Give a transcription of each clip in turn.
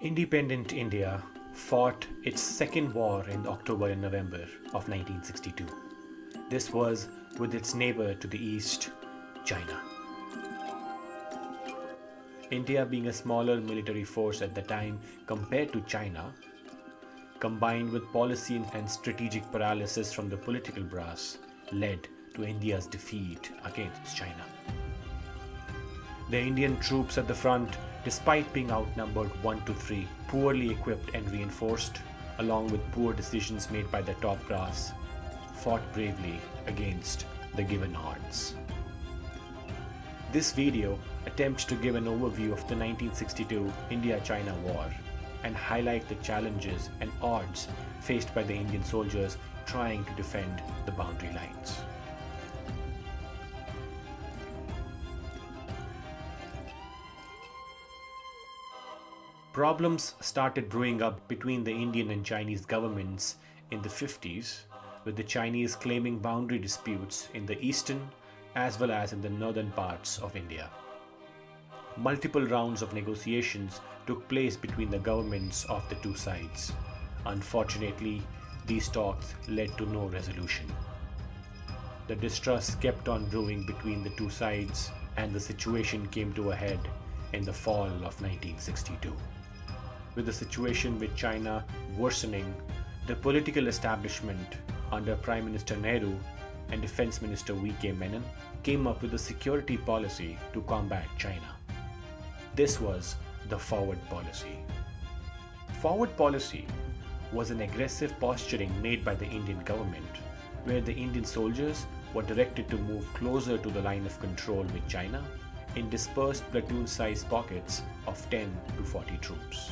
Independent India fought its second war in October and November of 1962. This was with its neighbor to the east, China. India, being a smaller military force at the time compared to China, combined with policy and strategic paralysis from the political brass, led to India's defeat against China. The Indian troops at the front, despite being outnumbered 1-3, poorly equipped and reinforced, along with poor decisions made by the top brass, fought bravely against the given odds. This video attempts to give an overview of the 1962 India-China War and highlight the challenges and odds faced by the Indian soldiers trying to defend the boundary lines. Problems started brewing up between the Indian and Chinese governments in the 50s, with the Chinese claiming boundary disputes in the eastern as well as in the northern parts of India. Multiple rounds of negotiations took place between the governments of the two sides. Unfortunately, these talks led to no resolution. The distrust kept on brewing between the two sides, and the situation came to a head in the fall of 1962. With the situation with China worsening, the political establishment under Prime Minister Nehru and Defense Minister V.K. Menon came up with a security policy to combat China. This was the forward policy. Forward policy was an aggressive posturing made by the Indian government, where the Indian soldiers were directed to move closer to the line of control with China in dispersed platoon-sized pockets of 10 to 40 troops.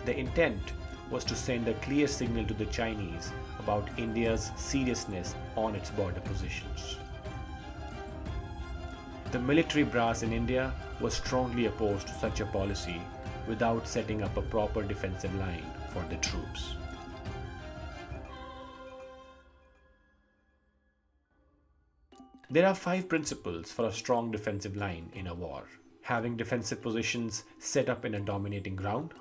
The intent was to send a clear signal to the Chinese about India's seriousness on its border positions. The military brass in India was strongly opposed to such a policy without setting up a proper defensive line for the troops. There are 5 principles for a strong defensive line in a war: having defensive positions set up in a dominating ground,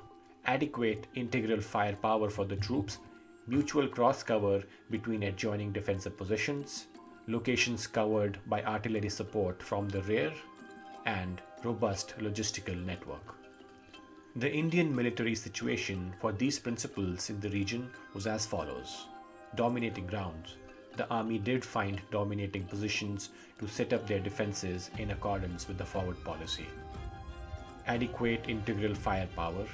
adequate integral firepower for the troops, mutual cross cover between adjoining defensive positions, locations covered by artillery support from the rear, and robust logistical network. The Indian military situation for these principles in the region was as follows. Dominating grounds. The army did find dominating positions to set up their defenses in accordance with the forward policy. Adequate integral firepower.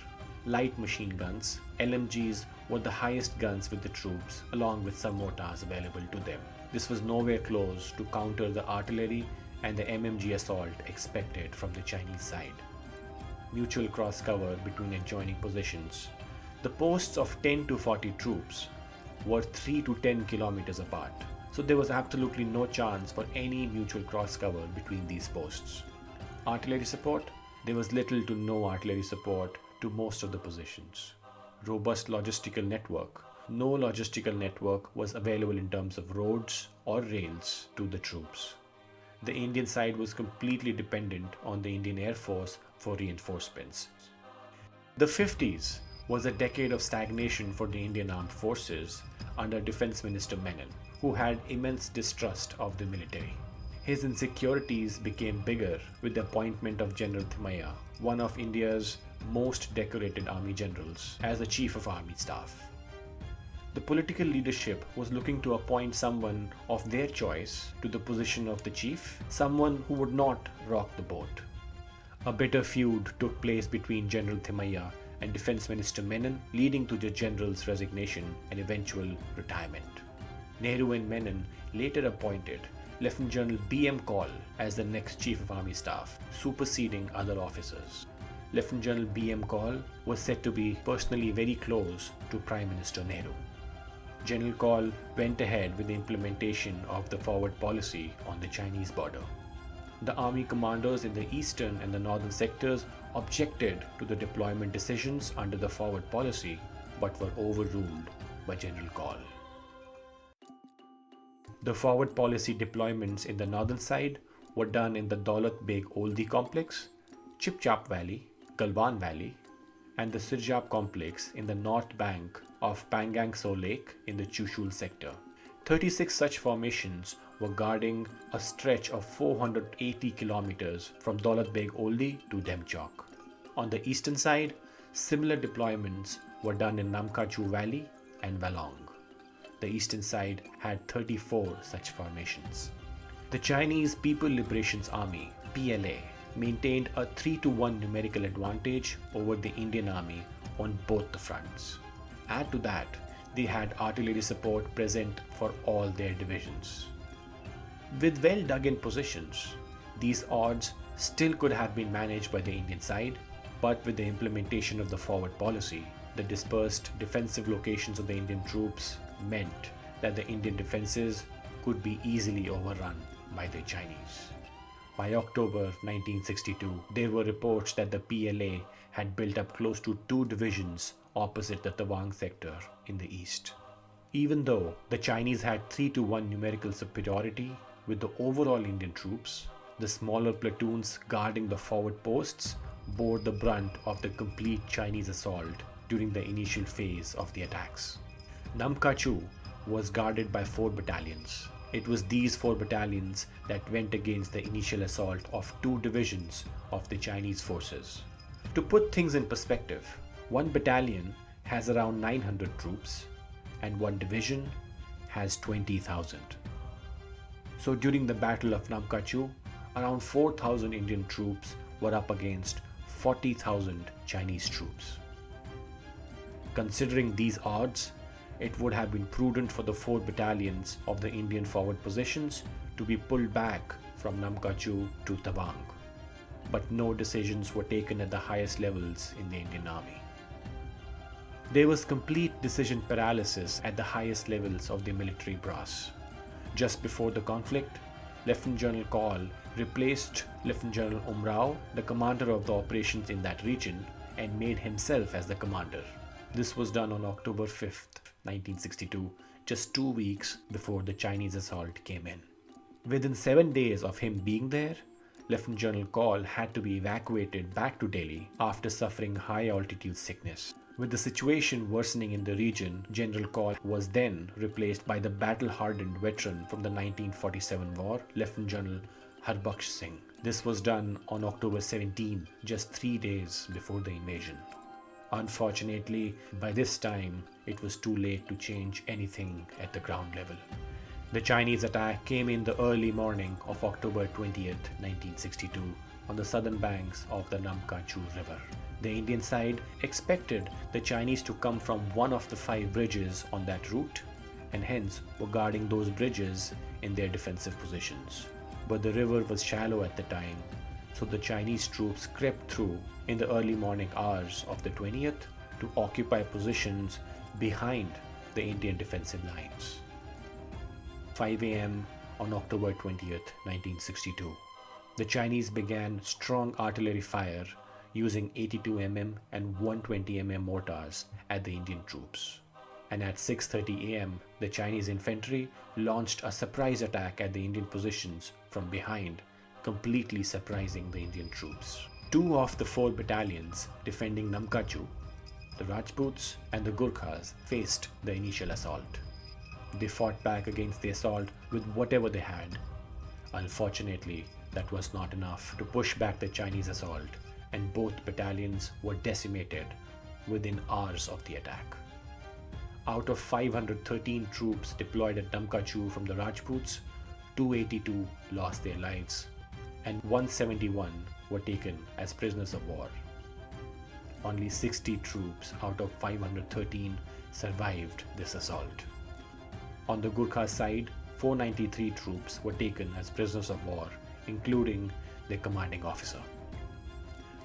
Light machine guns, LMGs, were the highest guns with the troops, along with some mortars available to them. This was nowhere close to counter the artillery and the MMG assault expected from the Chinese side. Mutual cross cover between adjoining positions. The posts of 10 to 40 troops were 3 to 10 kilometers apart, so there was absolutely no chance for any mutual cross cover between these posts. Artillery support. There was little to no artillery support to most of the positions. Robust logistical network. No logistical network was available in terms of roads or rails to the troops. The Indian side was completely dependent on the Indian Air Force for reinforcements. The 50s was a decade of stagnation for the Indian armed forces under Defense Minister Menon, who had immense distrust of the military. His insecurities became bigger with the appointment of General Thimayya, one of India's most decorated army generals, as the Chief of Army Staff. The political leadership was looking to appoint someone of their choice to the position of the chief, someone who would not rock the boat. A bitter feud took place between General Thimayya and Defense Minister Menon, leading to the general's resignation and eventual retirement. Nehru and Menon later appointed Lieutenant General B.M. Kaul as the next Chief of Army Staff, superseding other officers. Lieutenant General B.M. Kaul was said to be personally very close to Prime Minister Nehru. General Kaul went ahead with the implementation of the forward policy on the Chinese border. The army commanders in the eastern and the northern sectors objected to the deployment decisions under the forward policy, but were overruled by General Kaul. The forward policy deployments in the northern side were done in the Daulat Beg Oldi complex, Chipchap Valley, Galwan Valley, and the Sirjap complex in the north bank of Pangang So Lake in the Chushul sector. 36 such formations were guarding a stretch of 480 kilometers from Daulat Beg Oldi to Demchok. On the eastern side, similar deployments were done in Namkachu Valley and Walong. The eastern side had 34 such formations. The Chinese People Liberation Army, PLA, maintained a 3-1 numerical advantage over the Indian Army on both the fronts. Add to that, they had artillery support present for all their divisions. With well dug in positions, these odds still could have been managed by the Indian side, but with the implementation of the forward policy, the dispersed defensive locations of the Indian troops meant that the Indian defenses could be easily overrun by the Chinese. By October 1962, there were reports that the PLA had built up close to 2 divisions opposite the Tawang sector in the east. Even though the Chinese had 3-1 numerical superiority with the overall Indian troops, the smaller platoons guarding the forward posts bore the brunt of the complete Chinese assault during the initial phase of the attacks. Namkachu was guarded by 4 battalions. It was these 4 battalions that went against the initial assault of 2 divisions of the Chinese forces. To put things in perspective, 1 battalion has around 900 troops and 1 division has 20,000. So during the Battle of Namkachu, around 4,000 Indian troops were up against 40,000 Chinese troops. Considering these odds, it would have been prudent for the 4 battalions of the Indian forward positions to be pulled back from Namkachu to Tawang. But no decisions were taken at the highest levels in the Indian Army. There was complete decision paralysis at the highest levels of the military brass. Just before the conflict, Lieutenant General Kaul replaced Lieutenant General Umrao, the commander of the operations in that region, and made himself as the commander. This was done on October 5th, 1962, just 2 weeks before the Chinese assault came in. Within 7 days of him being there, Lieutenant General Kaul had to be evacuated back to Delhi after suffering high altitude sickness. With the situation worsening in the region, General Kaul was then replaced by the battle-hardened veteran from the 1947 war, Lieutenant General Harbaksh Singh. This was done on October 17, just 3 days before the invasion. Unfortunately, by this time, it was too late to change anything at the ground level. The Chinese attack came in the early morning of October 20th, 1962, on the southern banks of the Namkachu River. The Indian side expected the Chinese to come from one of the 5 bridges on that route, and hence were guarding those bridges in their defensive positions. But the river was shallow at the time, so the Chinese troops crept through in the early morning hours of the 20th to occupy positions behind the Indian defensive lines. 5 a.m. on October 20th, 1962. The Chinese began strong artillery fire using 82 mm and 120 mm mortars at the Indian troops. And at 6:30 a.m., the Chinese infantry launched a surprise attack at the Indian positions from behind, completely surprising the Indian troops. 2 of the 4 battalions defending Namkachu, the Rajputs and the Gurkhas, faced the initial assault. They fought back against the assault with whatever they had. Unfortunately, that was not enough to push back the Chinese assault, and both battalions were decimated within hours of the attack. Out of 513 troops deployed at Namkachu from the Rajputs, 282 lost their lives, and 171 were taken as prisoners of war. Only 60 troops out of 513 survived this assault. On the Gurkha side, 493 troops were taken as prisoners of war, including their commanding officer.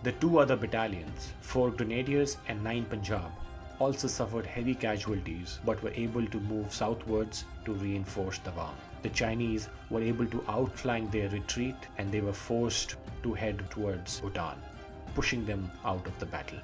The 2 other battalions, 4 Grenadiers and 9 Punjab, also suffered heavy casualties but were able to move southwards to reinforce Tawang. The Chinese were able to outflank their retreat and they were forced to head towards Bhutan, pushing them out of the battle.